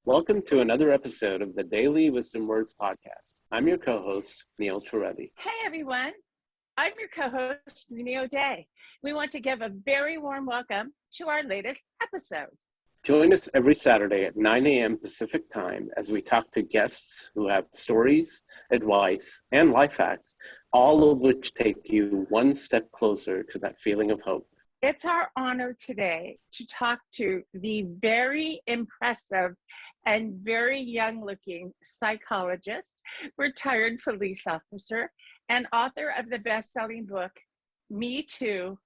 Welcome to another episode of the Daily Wisdom Words Podcast. I'm your co-host, Neil Torelli. Hey everyone, I'm your co-host, Neo Day. We want to give a very warm welcome to our latest episode. Join us every Saturday at 9 a.m. Pacific Time as we talk to guests who have stories, advice, and life hacks, all of which take you one step closer to that feeling of hope. It's our honor today to talk to the very impressive and very young-looking psychologist, retired police officer, and author of the best-selling book, Me Too,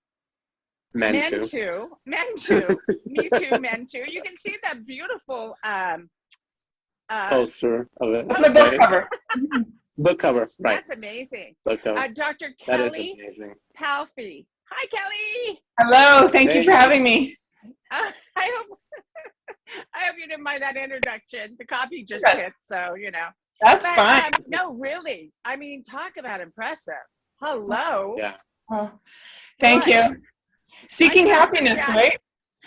Men Too. Me Too, Men Too. You can see that beautiful poster of it. That's my book cover. Book cover, right. That's amazing. Book cover. Dr. That is Kelli amazing. Palfy. Hi, Kelli. Hello, thank you for having me. I hope you didn't mind that introduction. The copy just hit, so you know. That's fine. No, really. I mean, talk about impressive. Hello. Yeah. Oh, thank you. Seeking happiness, right?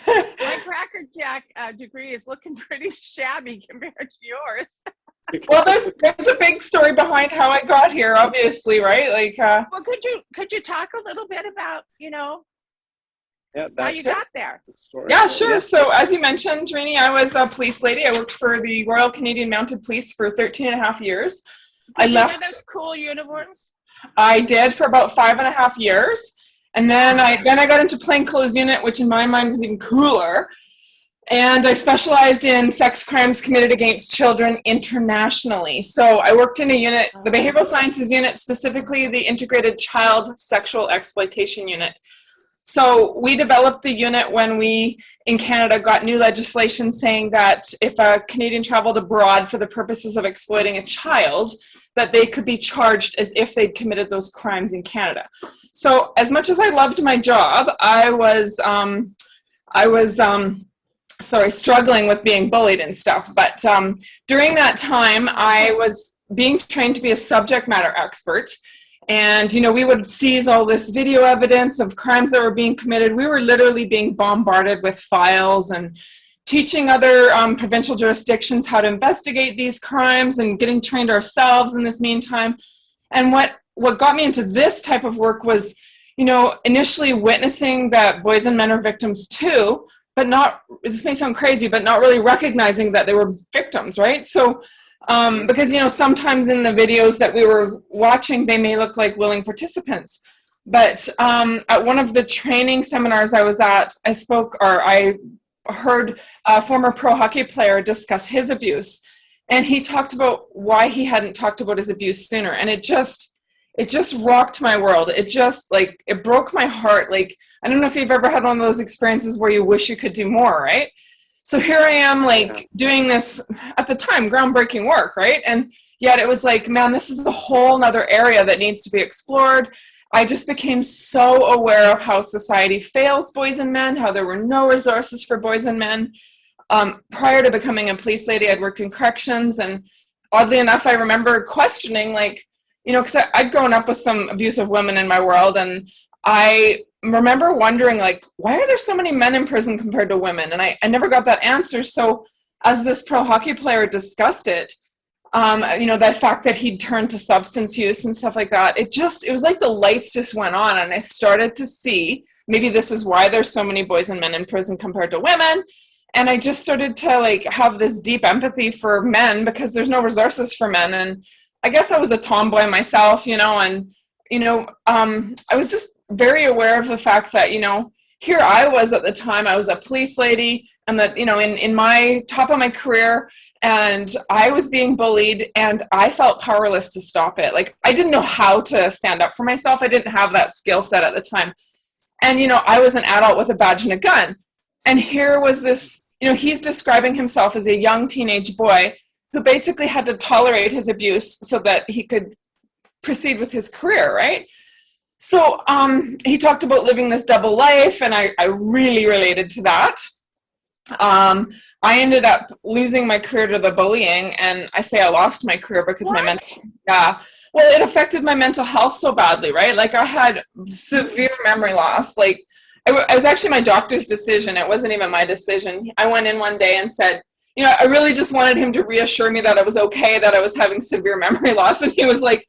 My Cracker Jack degree is looking pretty shabby compared to yours. Well, there's a big story behind how I got here, obviously, right? Like. Well, could you talk a little bit about how you got there? Yeah, sure. Yeah. So as you mentioned, Rini, I was a police lady. I worked for the Royal Canadian Mounted Police for 13 and a half years. Did you have those cool uniforms? I did for about 5.5 years. And then I got into plainclothes unit, which in my mind was even cooler. And I specialized in sex crimes committed against children internationally. So I worked in a unit, the behavioral sciences unit, specifically the integrated child sexual exploitation unit. So we developed the unit when we, in Canada, got new legislation saying that if a Canadian traveled abroad for the purposes of exploiting a child, that they could be charged as if they'd committed those crimes in Canada. So as much as I loved my job, I was struggling with being bullied and stuff. But during that time, I was being trained to be a subject matter expert. And, we would seize all this video evidence of crimes that were being committed. We were literally being bombarded with files and teaching other provincial jurisdictions how to investigate these crimes and getting trained ourselves in this meantime. And what got me into this type of work was, initially witnessing that boys and men are victims too, but this may sound crazy, but not really recognizing that they were victims, right? So, because, sometimes in the videos that we were watching, they may look like willing participants. But at one of the training seminars I was at, I heard a former pro hockey player discuss his abuse. And he talked about why he hadn't talked about his abuse sooner. And it just rocked my world. It broke my heart. Like, I don't know if you've ever had one of those experiences where you wish you could do more, right? So here I am, doing this, at the time, groundbreaking work, right? And yet it was like, man, this is a whole nother area that needs to be explored. I just became so aware of how society fails boys and men, how there were no resources for boys and men. Prior to becoming a police lady, I'd worked in corrections, and oddly enough, I remember questioning, because I'd grown up with some abusive women in my world, and I remember wondering, why are there so many men in prison compared to women? And I never got that answer. So as this pro hockey player discussed it, that fact that he'd turned to substance use and stuff like that, it was like the lights just went on, and I started to see, maybe this is why there's so many boys and men in prison compared to women. And I just started to have this deep empathy for men because there's no resources for men. And I guess I was a tomboy myself, I was just very aware of the fact that, here I was at the time, I was a police lady, and that, in my top of my career, and I was being bullied, and I felt powerless to stop it. I didn't know how to stand up for myself. I didn't have that skill set at the time. And, I was an adult with a badge and a gun. And here was this, he's describing himself as a young teenage boy who basically had to tolerate his abuse so that he could proceed with his career, right? So he talked about living this double life, and I really related to that. I ended up losing my career to the bullying, and I say I lost my career because it affected my mental health so badly, right? I had severe memory loss. It was actually my doctor's decision. It wasn't even my decision. I went in one day and said, I really just wanted him to reassure me that it was okay, that I was having severe memory loss. And he was like,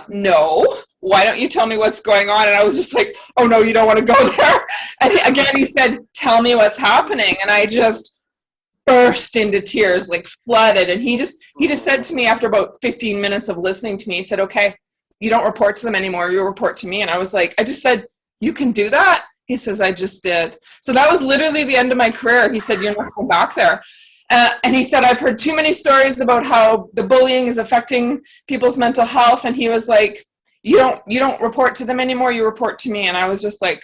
no, why don't you tell me what's going on? And I was just like, oh no, you don't want to go there. And again, he said, tell me what's happening. And I just burst into tears, like flooded. And he just said to me after about 15 minutes of listening to me, he said, okay, you don't report to them anymore, you report to me. And I was like, I just said, you can do that? He says, I just did. So that was literally the end of my career. He said, you're not going back there. And he said, I've heard too many stories about how the bullying is affecting people's mental health. And he was like, you don't report to them anymore, you report to me. And I was just like,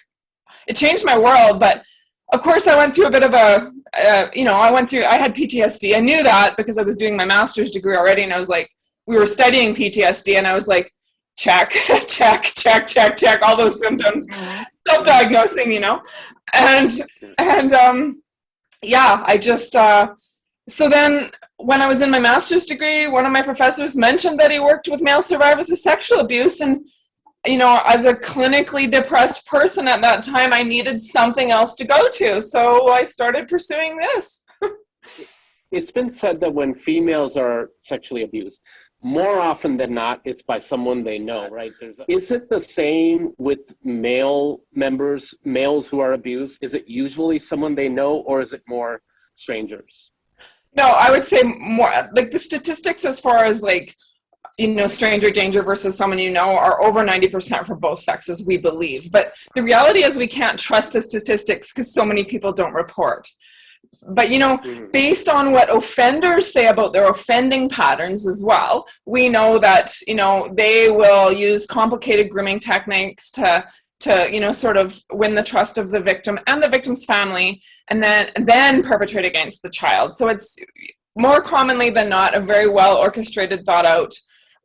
it changed my world. But of course, I went through a bit of I had PTSD. I knew that because I was doing my master's degree already. And I was like, we were studying PTSD. And I was like, check, all those symptoms, self-diagnosing, and yeah, I just, so then when I was in my master's degree, one of my professors mentioned that he worked with male survivors of sexual abuse, and, as a clinically depressed person at that time, I needed something else to go to, so I started pursuing this. It's been said that when females are sexually abused, more often than not, it's by someone they know, right? Is it the same with males who are abused? Is it usually someone they know, or is it more strangers? No, I would say more, like the statistics as far as like, stranger danger versus someone are over 90% for both sexes, we believe. But the reality is we can't trust the statistics because so many people don't report. But, based on what offenders say about their offending patterns as well, we know that, they will use complicated grooming techniques to sort of win the trust of the victim and the victim's family, and then perpetrate against the child. So it's more commonly than not a very well orchestrated, thought out,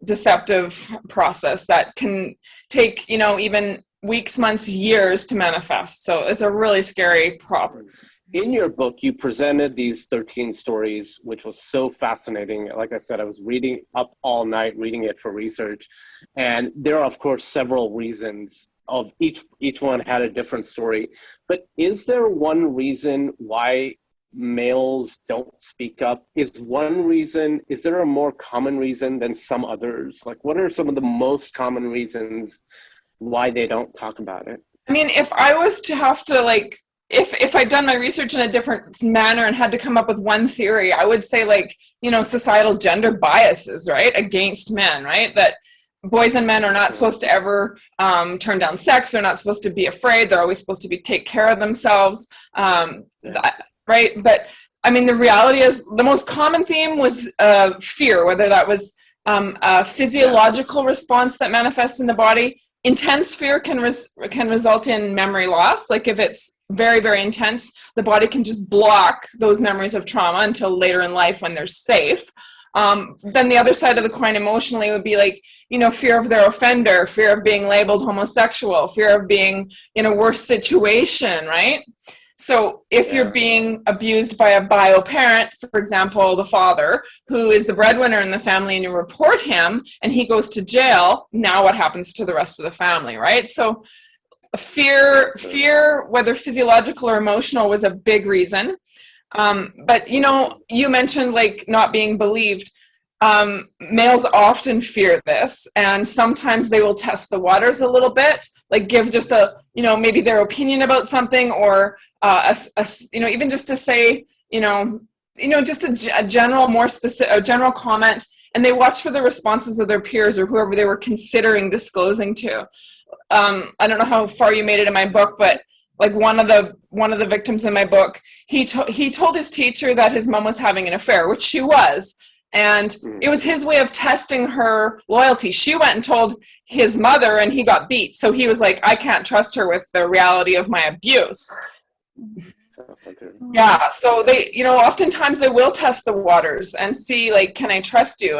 deceptive process that can take, even weeks, months, years to manifest. So it's a really scary problem. In your book, you presented these 13 stories, which was so fascinating. Like I said, I was reading up all night, reading it for research. And there are, of course, several reasons of each one had a different story. But is there one reason why males don't speak up? Is there a more common reason than some others? Like, what are some of the most common reasons why they don't talk about it? I mean, if I was to have to, if I'd done my research in a different manner and had to come up with one theory, I would say societal gender biases, right, against men, right? That boys and men are not supposed to ever turn down sex. They're not supposed to be afraid. They're always supposed to take care of themselves, right? But I mean, the reality is the most common theme was fear, whether that was a physiological response that manifests in the body. Intense fear can result in memory loss. Like if it's very, very intense, the body can just block those memories of trauma until later in life when they're safe. Then the other side of the coin emotionally would be fear of their offender, fear of being labeled homosexual, fear of being in a worse situation, right? So if you're being abused by a bio parent, for example, the father, who is the breadwinner in the family, and you report him and he goes to jail, now what happens to the rest of the family, right? So fear, whether physiological or emotional, was a big reason. But, you mentioned not being believed. Males often fear this, and sometimes they will test the waters a little bit, give just maybe their opinion about something, or even just to say, just a general, more specific, a general comment, and they watch for the responses of their peers or whoever they were considering disclosing to. I don't know how far you made it in my book, but one of the victims in my book, he told his teacher that his mom was having an affair, which she was. And it was his way of testing her loyalty. She went and told his mother, and he got beat. So he was like, I can't trust her with the reality of my abuse. Yeah, so they, oftentimes they will test the waters and see, can I trust you?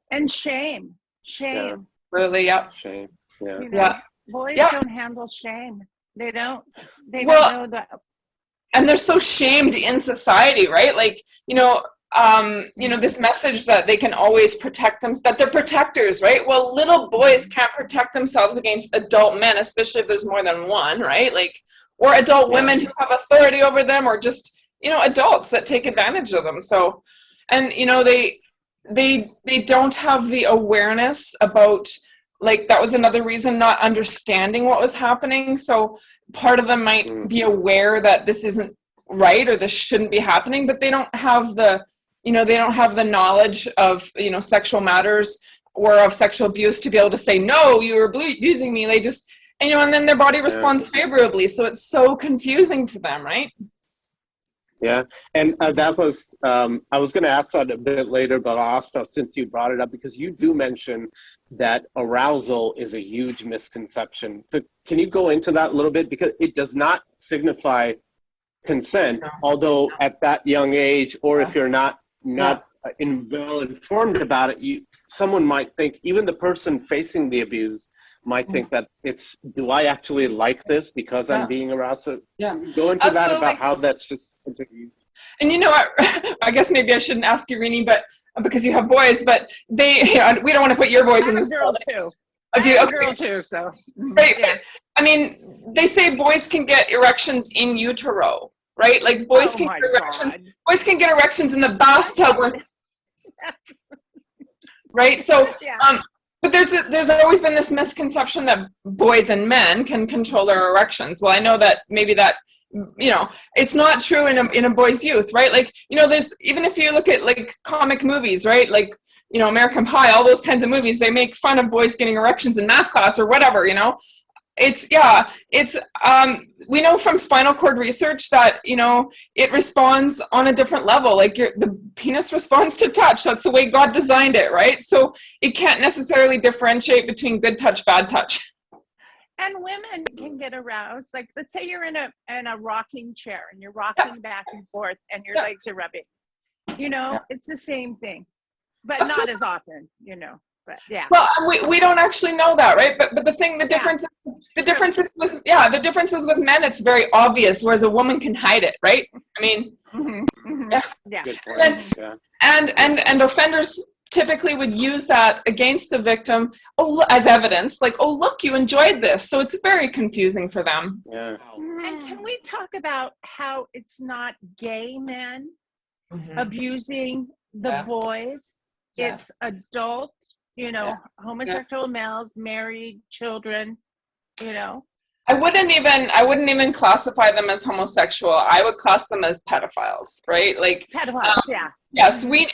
And shame. Yeah. Really, yeah. Shame, yeah. Yeah. Boys don't handle shame. They don't know that. And they're so shamed in society, right? This message that they can always protect them, that they're protectors, right? Well, little boys can't protect themselves against adult men, especially if there's more than one, right? Or adult women who have authority over them, or just, adults that take advantage of them. So, and they don't have the awareness about, like, that was another reason, not understanding what was happening. So part of them might be aware that this isn't right or this shouldn't be happening, but they don't have the knowledge of sexual matters or of sexual abuse to be able to say, no, you were abusing me. They just, and then their body responds favorably. So it's so confusing for them, right? Yeah, and that was, I was going to ask that a bit later, but also since you brought it up, because you do mention that arousal is a huge misconception. So can you go into that a little bit? Because it does not signify consent, although at that young age, or if you're not well informed about it, someone might think, even the person facing the abuse might think that it's, do I actually like this because I'm being aroused? So go into that about how that's just interviewed. And I guess maybe I shouldn't ask you, Rini, but because you have boys, but we don't want to put your boys in this. I'm a girl too. I'm a girl too, so. Right. Yeah. I mean, they say boys can get erections in utero, right? Like boys can get erections. God. Boys can get erections in the bathtub. Right. So, but there's always been this misconception that boys and men can control their erections. Well, I know that maybe that, it's not true in a boy's youth, right? Like, there's, even if you look at like comic movies, right? Like, American Pie, all those kinds of movies, they make fun of boys getting erections in math class or whatever, we know from spinal cord research that, it responds on a different level. Like the penis responds to touch. That's the way God designed it, right? So it can't necessarily differentiate between good touch, bad touch. And women can get aroused. Like, let's say you're in a rocking chair and you're rocking back and forth and your legs are rubbing. It's the same thing, but not as often, But yeah. Well, we don't actually know that, right? But the difference is with men, it's very obvious, whereas a woman can hide it, right? I mean, and offenders typically would use that against the victim as evidence, like, oh, look, you enjoyed this. So it's very confusing for them. Yeah. And can we talk about how it's not gay men abusing the boys? Yeah. It's adult, homosexual males, married, children, I wouldn't even classify them as homosexual. I would class them as pedophiles, right? Like pedophiles, Yes, we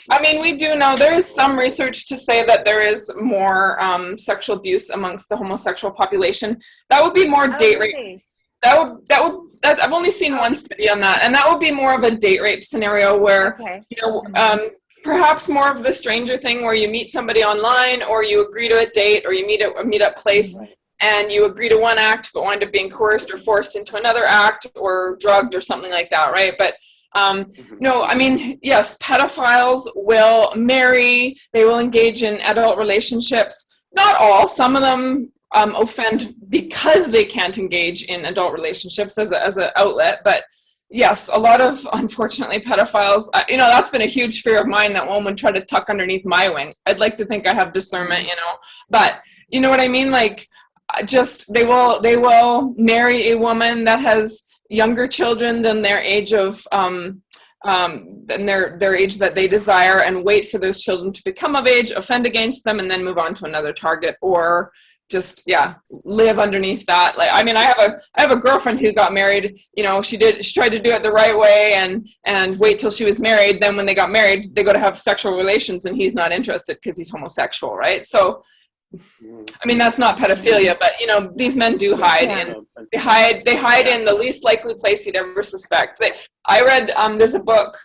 do know there is some research to say that there is more sexual abuse amongst the homosexual population. That would be more date rape. I've only seen one study on that, and that would be more of a date rape scenario where perhaps more of the stranger thing where you meet somebody online, or you agree to a date, or you meet at a meetup place. Right. And you agree to one act, but wind up being coerced or forced into another act, or drugged or something like that, right? But no, I mean, yes, pedophiles will marry, they will engage in adult relationships. Not all, some of them offend because they can't engage in adult relationships as an outlet, but yes, a lot of, unfortunately, pedophiles, that's been a huge fear of mine, that one would try to tuck underneath my wing. I'd like to think I have discernment, but you know what I mean? Like, they will marry a woman that has younger children than their age than their age that they desire, and wait for those children to become of age, offend against them, and then move on to another target, or just live underneath that. Like, I mean, I have a girlfriend who got married. She tried to do it the right way and wait till she was married. Then when they got married, they go to have sexual relations, and he's not interested because he's homosexual, right? So. I mean, that's not pedophilia, but these men do hide in. They hide in the least likely place you'd ever suspect. I read there's a book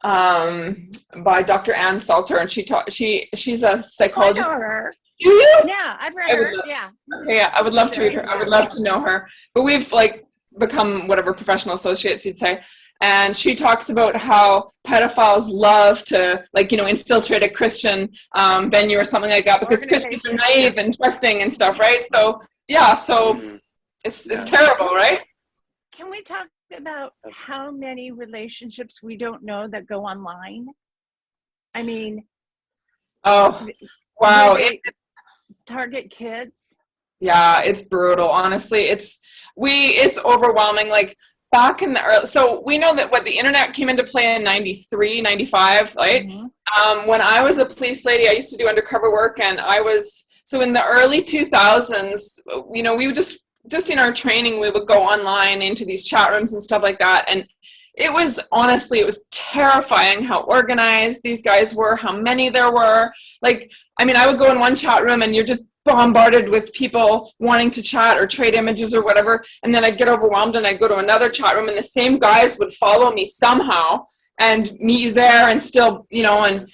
by Dr. Ann Salter, and she's a psychologist. I know her. Do you? Yeah, I've read her. Yeah. Okay, yeah, I would love to read her. I would love to know her. But we've become whatever professional associates you'd say. And she talks about how pedophiles love to, infiltrate a Christian venue or something like that, because Christians are naive and trusting and stuff, right? So, it's terrible, right? Can we talk about how many relationships we don't know that go online? I mean, oh, wow. Target kids? Yeah, it's brutal. Honestly, it's overwhelming. Like, back in the early, so we know that the internet came into play in 93, 95, right? When I was a police lady, I used to do undercover work, and so in the early 2000s, we would just in our training, we would go online into these chat rooms and stuff like that. And it was terrifying how organized these guys were, how many there were. Like, I mean, I would go in one chat room and you're just bombarded with people wanting to chat or trade images or whatever. And then I'd get overwhelmed and I'd go to another chat room and the same guys would follow me somehow and meet you there, and still, and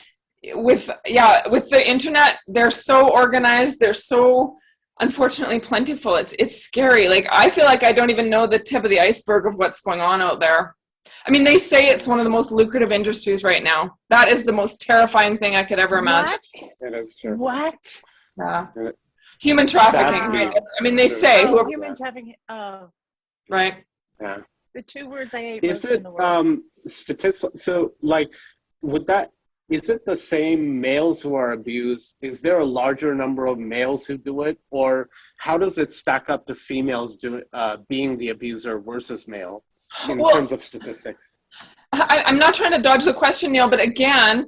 with the internet, they're so organized, they're so unfortunately plentiful. It's scary. Like, I feel like I don't even know the tip of the iceberg of what's going on out there. I mean, they say it's one of the most lucrative industries right now. That is the most terrifying thing I could ever imagine. What? That is true. What? Yeah. Human trafficking. Right? I mean, they say human trafficking. Oh. Right. Yeah. The two words I hate most in the world. So, like, is it the same males who are abused? Is there a larger number of males who do it? Or how does it stack up to females being the abuser versus male in terms of statistics? I'm not trying to dodge the question, Neil, but again,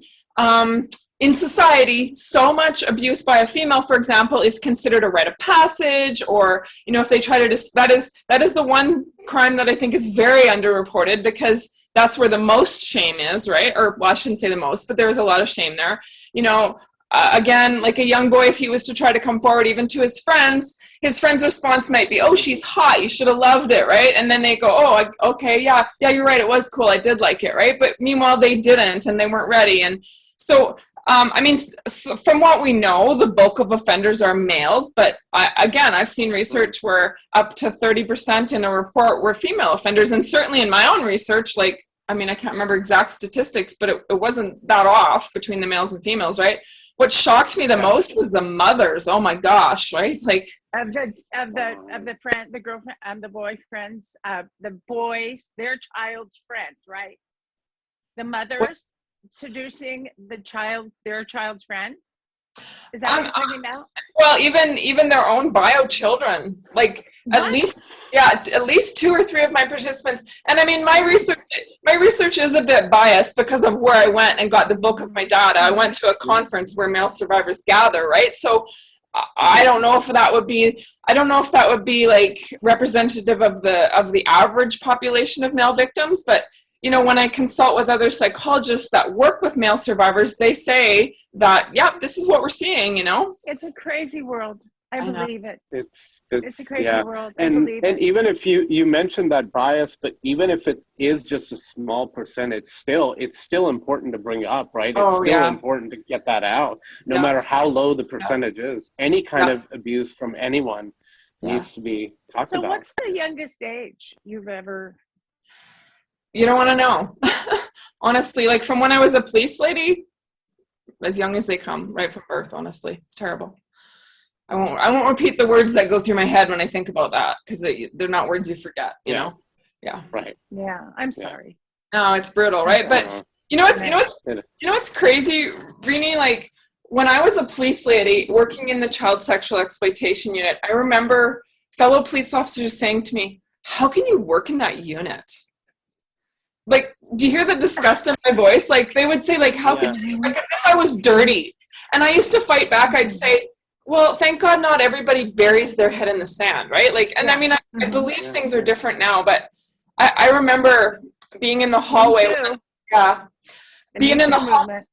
in society, so much abuse by a female, for example, is considered a rite of passage, or, if they try to, that is the one crime that I think is very underreported, because that's where the most shame is, right? Or, well, I shouldn't say the most, but there is a lot of shame there. Again, like a young boy, if he was to try to come forward even to his friend's response might be, oh, she's hot, you should have loved it, right? And then they go, oh, okay, yeah, you're right, it was cool, I did like it, right? But meanwhile, they didn't, and they weren't ready. And so, so from what we know, the bulk of offenders are males, but I've seen research where up to 30% in a report were female offenders, and certainly in my own research, I can't remember exact statistics, but it wasn't that off between the males and females, right? What shocked me the most was the mothers. Oh my gosh, right? Like, of the friend, the girlfriend, the boyfriends, the boys, their child's friends, right? The mothers seducing their child's friend. Is that what you're talking about? Well, even their own bio children, like what? at least 2 or 3 of my participants. And I mean, my research is a bit biased because of where I went and got the bulk of my data. I went to a conference where male survivors gather, right? So I don't know if that would be like representative of the average population of male victims, but when I consult with other psychologists that work with male survivors, they say that, this is what we're seeing, It's a crazy world. I believe it. It's a crazy world. And even if you mentioned that bias, but even if it is just a small percent, it's still important to bring up, right? It's still important to get that out, no matter how low the percentage is. Any kind of abuse from anyone needs to be talked about. So what's the youngest age you've ever... You don't want to know. Honestly, like from when I was a police lady, as young as they come, right from birth, honestly. It's terrible. I won't repeat the words that go through my head when I think about that, because they're not words you forget, you know? Yeah. Right. Yeah, I'm sorry. No, it's brutal, right? But you know what's crazy, Rini? Like when I was a police lady working in the child sexual exploitation unit, I remember fellow police officers saying to me, "How can you work in that unit?" Like, do you hear the disgust in my voice? Like, they would say, like, how could you, like, as if I was dirty. And I used to fight back. I'd say, well, thank God not everybody buries their head in the sand, right? Like, and I mean, I believe things are different now, but I remember being in the hallway. Being in the hallway.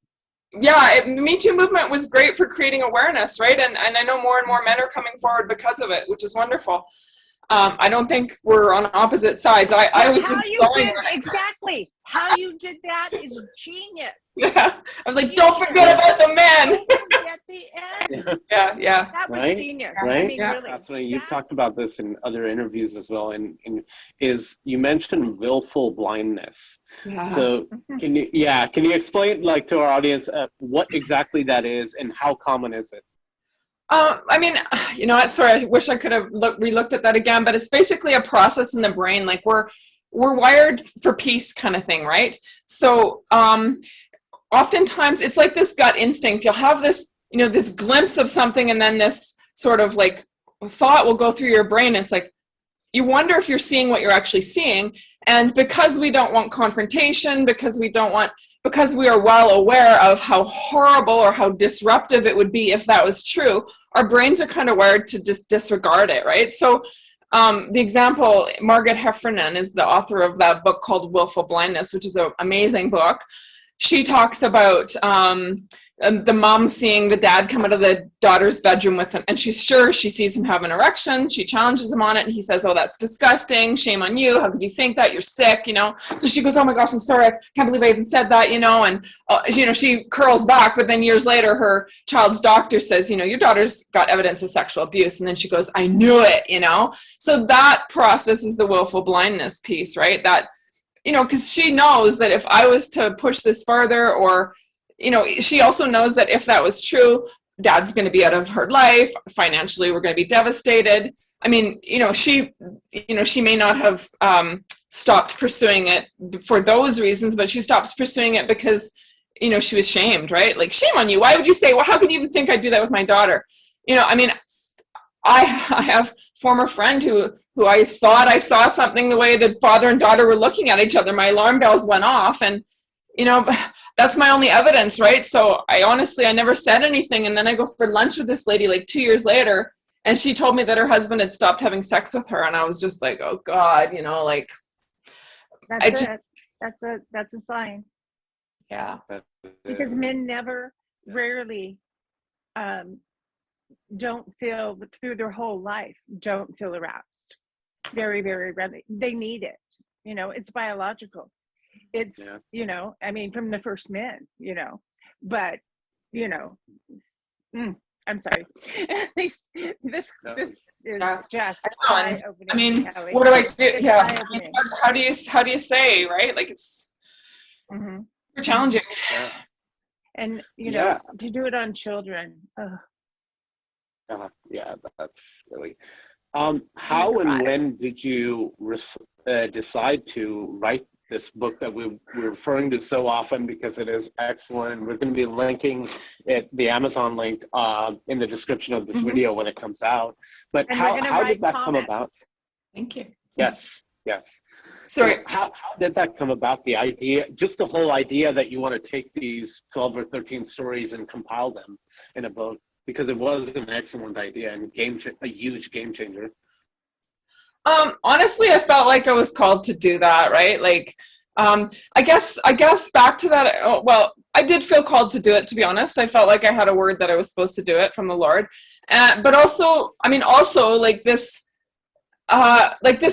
The Me Too movement was great for creating awareness, right? And I know more and more men are coming forward because of it, which is wonderful. I don't think we're on opposite sides. I was just going exactly. How you did that is genius. Yeah. I was like, don't forget about the men. At the end. Yeah. That was genius. Right? I mean, really. Absolutely. You've talked about this in other interviews as well. And you mentioned willful blindness. Yeah. So can you explain, like, to our audience what exactly that is and how common is it? I mean, you know what, sorry, I wish I could have re-looked at that again, but it's basically a process in the brain. Like we're wired for peace kind of thing, right? So oftentimes it's like this gut instinct. You'll have this, this glimpse of something, and then this sort of like thought will go through your brain. And it's like, you wonder if you're seeing what you're actually seeing. And because we don't want confrontation, because we are well aware of how horrible or how disruptive it would be if that was true, our brains are kind of wired to just disregard it, right? So the example, Margaret Heffernan is the author of that book called Willful Blindness, which is an amazing book. She talks about the mom seeing the dad come out of the daughter's bedroom with him, and she's sure she sees him have an erection. She challenges him on it, and he says, "Oh, that's disgusting. Shame on you. How could you think that? You're sick, you know?" So she goes, "Oh my gosh, I'm sorry. I can't believe I even said that, you know?" And, you know, she curls back, but then years later, her child's doctor says, "You know, your daughter's got evidence of sexual abuse." And then she goes, "I knew it," you know? So that process is the willful blindness piece, right? That, you know, because she knows that if I was to push this further, or, you know, she also knows that if that was true, dad's going to be out of her life. Financially, we're going to be devastated. I mean, you know, she may not have stopped pursuing it for those reasons, but she stops pursuing it because, you know, she was shamed, right? Like, shame on you. Why would you say, well, how could you even think I'd do that with my daughter? You know, I mean, I have former friend who I thought I saw something the way the father and daughter were looking at each other. My alarm bells went off, and, you know, that's my only evidence, right? So I never said anything. And then I go for lunch with this lady like 2 years later, and she told me that her husband had stopped having sex with her. And I was just like, oh God, you know, like. That's a sign. Yeah. Because men rarely don't feel, through their whole life, don't feel aroused. Very, very rarely. They need it. You know, it's biological. It's, you know, I mean, from the first men, you know, but, you know, I'm sorry. this is just eye-opening. I mean, Kelli. what do I do? Yeah. How do you say, right? Like, it's challenging. Yeah. And, you know, to do it on children. Yeah, that's really. How and when did you decide to write this book that we're referring to so often, because it is excellent? We're going to be linking the Amazon link in the description of this video when it comes out. But how did that come about? Thank you. Yes. Sorry. So how did that come about, the idea, just the whole idea that you want to take these 12 or 13 stories and compile them in a book? Because it was an excellent idea and a huge game changer. Honestly, I felt like I was called to do that, right? Like, I guess back to that. Well, I did feel called to do it, to be honest. I felt like I had a word that I was supposed to do it from the Lord. But also, I mean, also like this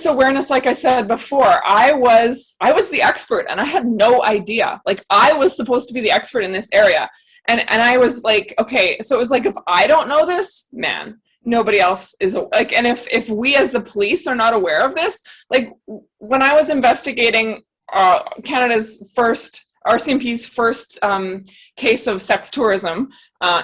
awareness, like I said before, I was the expert, and I had no idea. Like, I was supposed to be the expert in this area. And I was like, okay, so it was like, if I don't know this, man, nobody else is like, and if we as the police are not aware of this, like when I was investigating Canada's RCMP's first case of sex tourism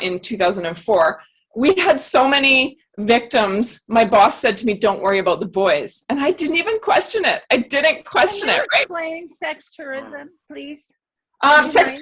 in 2004, we had so many victims. My boss said to me, "Don't worry about the boys," and I didn't even question it. I didn't question it. Right? Explain sex tourism, please. Sex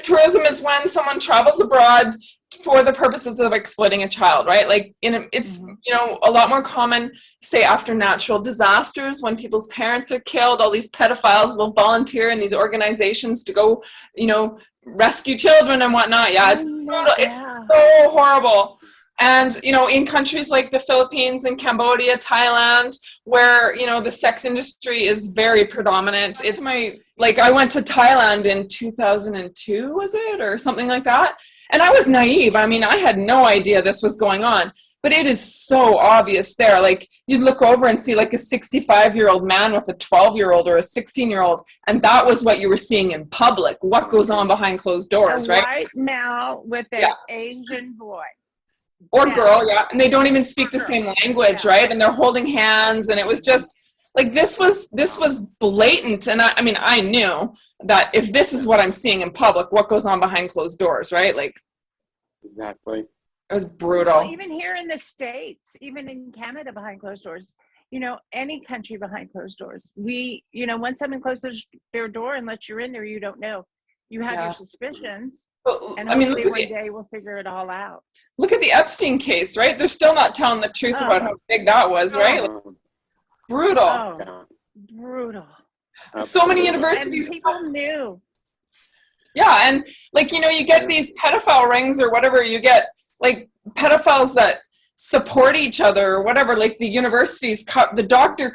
tourism is when someone travels abroad for the purposes of exploiting a child, right? Like, it's you know, a lot more common, say, after natural disasters, when people's parents are killed. All these pedophiles will volunteer in these organizations to go, you know, rescue children and whatnot. Yeah, it's brutal. It's so horrible. And, you know, in countries like the Philippines and Cambodia, Thailand, where, you know, the sex industry is very predominant. I went to Thailand in 2002, was it? Or something like that. And I was naive. I mean, I had no idea this was going on. But it is so obvious there. Like, you'd look over and see like a 65-year-old man with a 12-year-old or a 16-year-old. And that was what you were seeing in public. What goes on behind closed doors, right? A white male with an Asian boy. Or girl, and they don't even speak the same language, right? And they're holding hands, and it was just like, this was blatant. And I mean, I knew that if this is what I'm seeing in public, what goes on behind closed doors, right? Like, exactly. It was brutal. Well, even here in the States, even in Canada, behind closed doors, you know, any country behind closed doors, once someone closes their door and lets you in there, you don't know. You have your suspicions, and hopefully one day we'll figure it all out. Look at the Epstein case, right? They're still not telling the truth about how big that was, right? Brutal. Oh, Yeah. brutal. So many Absolutely. And universities. people knew. Yeah, and like, you know, you get these pedophile rings or whatever, you get like pedophiles that support each other or whatever, like the universities, the doctor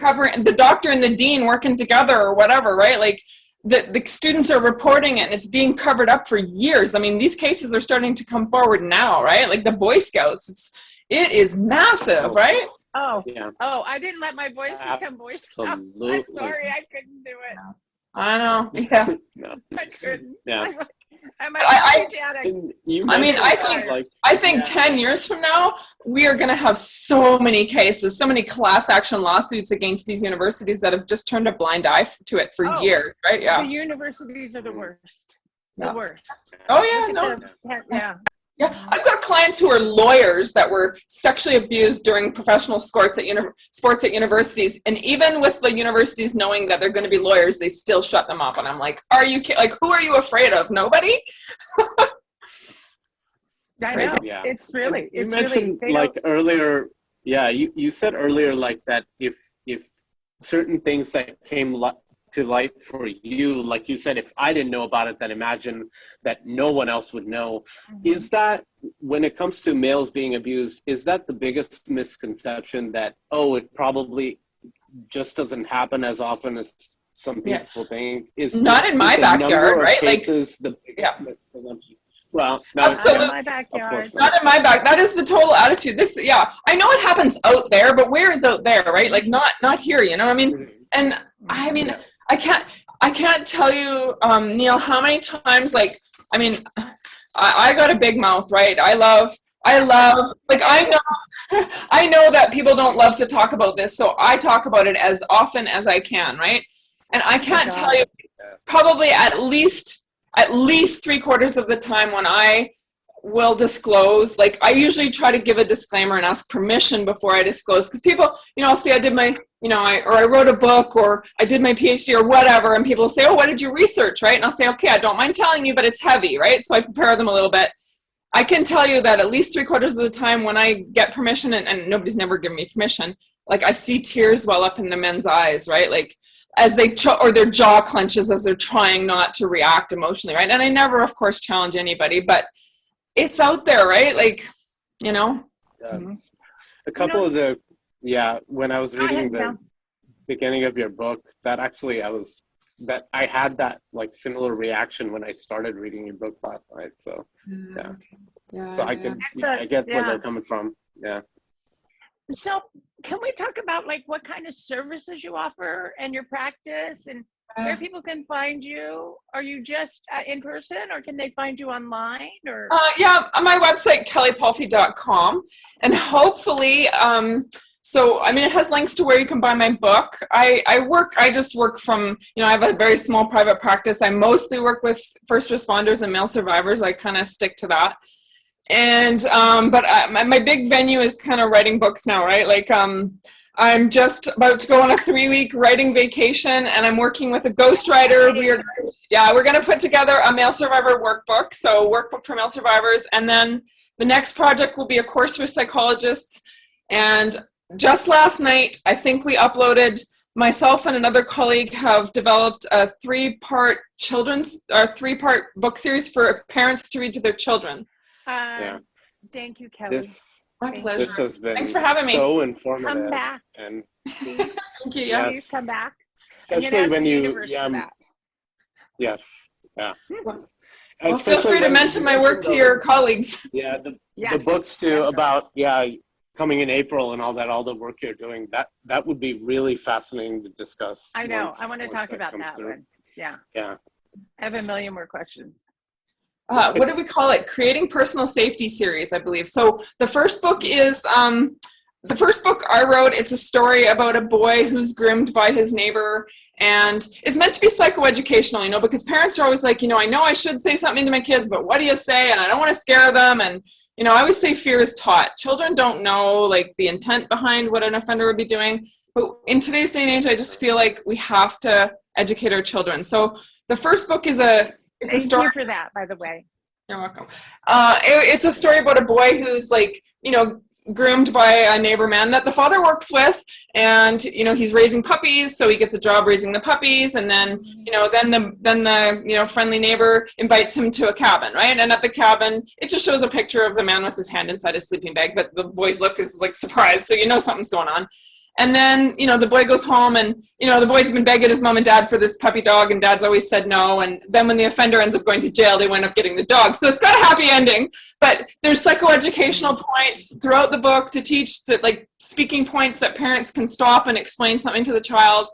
and the dean working together or whatever, right? Like the students are reporting it and it's being covered up for years. I mean, these cases are starting to come forward now, right? Like the Boy Scouts, it is massive, right? Oh, Yeah. oh, I didn't let my boys become Boy Scouts. I'm Absolutely. sorry, I couldn't do it. I know, yeah. No. I couldn't. Yeah. I'm I- And you I mean, mentioned, I think 10 years from now, we are going to have so many cases, so many class action lawsuits against these universities that have just turned a blind eye to it for years, right? Yeah. The universities are the worst. Yeah. The worst. Oh, yeah, Look no. at yeah. Yeah, I've got clients who are lawyers that were sexually abused during professional sports at universities, and even with the universities knowing that they're going to be lawyers, they still shut them up. And I'm like, who are you afraid of? Nobody? I know. Yeah. It's really. You It's mentioned really. like earlier, yeah, you said earlier like that if certain things that came to light for you, like you said, if I didn't know about it, then imagine that no one else would know. Mm-hmm. Is that, when it comes to males being abused, is that the biggest misconception that, oh, it probably just doesn't happen as often as some people think? Is not in my backyard, right? Cases, well, no, absolutely. Not in my backyard. Not in my back. That is the total attitude. I know it happens out there, but where is out there, right? Like not here, you know what I mean? And I mean, I can't tell you, Neil, how many times, like, I mean, I got a big mouth, right? I love, like, I know that people don't love to talk about this, so I talk about it as often as I can, right? And I can't tell you, probably at least 3/4 of the time when I will disclose, like, I usually try to give a disclaimer and ask permission before I disclose, because people, you know, I'll say I did my, you know, I wrote a book, or I did my PhD or whatever, and people say, oh, what did you research, right? And I'll say, okay, I don't mind telling you, but it's heavy, right? So I prepare them a little bit. I can tell you that at least 3/4 of the time when I get permission, and nobody's never given me permission, like, I see tears well up in the men's eyes, right? Like, as they, or their jaw clenches as they're trying not to react emotionally, right? And I never, of course, challenge anybody, but it's out there, right? Like, you know. A couple of the, when I was reading the beginning of your book, that actually I had that like similar reaction when I started reading your book last night. So so I get where they're coming from. Yeah. So can we talk about like what kind of services you offer and your practice, and where people can find you? Are you just in person, or can they find you online? Or on my website, kellipalfy.com, and hopefully, so I mean, it has links to where you can buy my book. I just work from, you know, I have a very small private practice. I mostly work with first responders and male survivors. I kind of stick to that. And but my big venue is kind of writing books now, right? Like I'm just about to go on a 3-week writing vacation, and I'm working with a ghostwriter. We're going to put together a male survivor workbook, so workbook for male survivors, and then the next project will be a course for psychologists. And just last night, I think we uploaded. Myself and another colleague have developed a 3-part book series for parents to read to their children. Thank you, Kelly. My pleasure. This has been Thanks for having me. So informative. Come back. And Please. Thank you. Yeah. Please come back. especially when you, yes, yeah. Well, feel free to mention my work to your colleagues. Yeah, the books too about coming in April and all the work you're doing. That would be really fascinating to discuss. I know. I want to talk about that one. Yeah. Yeah. I have a million more questions. What do we call it? Creating Personal Safety series, I believe. So the first book is the first book I wrote. It's a story about a boy who's groomed by his neighbor, and it's meant to be psychoeducational, because parents are always like, I know I should say something to my kids, but what do you say? And I don't want to scare them. And I always say fear is taught. Children don't know like the intent behind what an offender would be doing. But in today's day and age, I just feel like we have to educate our children. So the first book is a story. Thank you for that, by the way. You're welcome. It's a story about a boy who's like, groomed by a neighbor man that the father works with, and you know, he's raising puppies, so he gets a job raising the puppies, and then you know, then the you know, friendly neighbor invites him to a cabin, right? And at the cabin, it just shows a picture of the man with his hand inside his sleeping bag, but the boy's look is like surprised, so you know something's going on. And then, you know, the boy goes home and, you know, the boy's been begging his mom and dad for this puppy dog, and dad's always said no. And then when the offender ends up going to jail, they wind up getting the dog. So it's got a happy ending. But there's psychoeducational points throughout the book to teach, like speaking points that parents can stop and explain something to the child.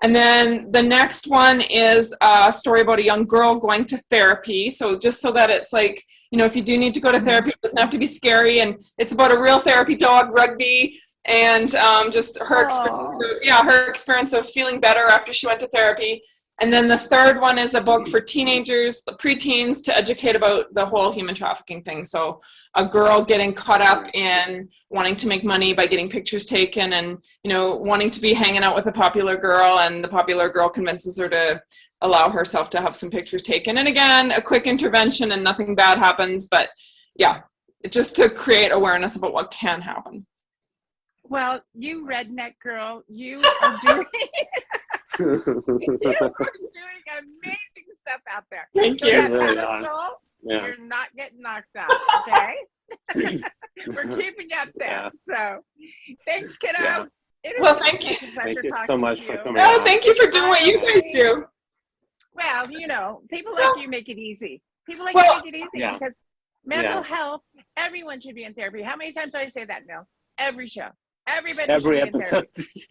And then the next one is a story about a young girl going to therapy. So just so that it's like, you know, if you do need to go to therapy, it doesn't have to be scary. And it's about a real therapy dog, Rugby, and just her experience of feeling better after she went to therapy. And then the third one is a book for teenagers, preteens, to educate about the whole human trafficking thing. So a girl getting caught up in wanting to make money by getting pictures taken, and, you know, wanting to be hanging out with a popular girl, and the popular girl convinces her to allow herself to have some pictures taken. And again, a quick intervention and nothing bad happens, but yeah, just to create awareness about what can happen. Well, you redneck girl, you are doing you are doing amazing stuff out there. Thank So you. that Really pedestal, Yeah. you're not getting knocked out, okay? We're keeping you up there. Yeah. So thanks, kiddo. Yeah. It is Well, thank you. such a pleasure Thank you talking so much to for you. coming Oh, on. thank you for doing what you guys do. Well, you know, people like you make it easy. People like Well, you make it easy yeah. because mental Yeah. health, everyone should be in therapy. How many times do I say that, Mel? Every show. Everybody Every should be in episode. therapy.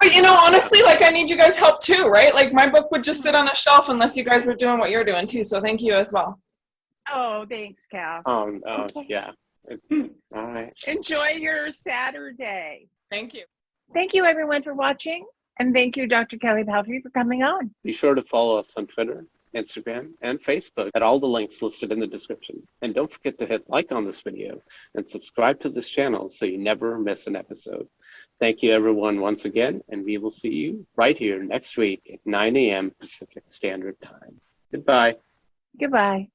But you know, honestly, like, I need you guys' help too, right? Like, my book would just sit on a shelf unless you guys were doing what you're doing too. So thank you as well. Oh, thanks, Cal. Okay. Yeah. All right. Enjoy your Saturday. Thank you. Thank you, everyone, for watching. And thank you, Dr. Kelli Palfy, for coming on. Be sure to follow us on Twitter, Instagram, and Facebook at all the links listed in the description. And don't forget to hit like on this video and subscribe to this channel so you never miss an episode. Thank you, everyone, once again, and we will see you right here next week at 9 a.m. Pacific Standard Time. Goodbye. Goodbye.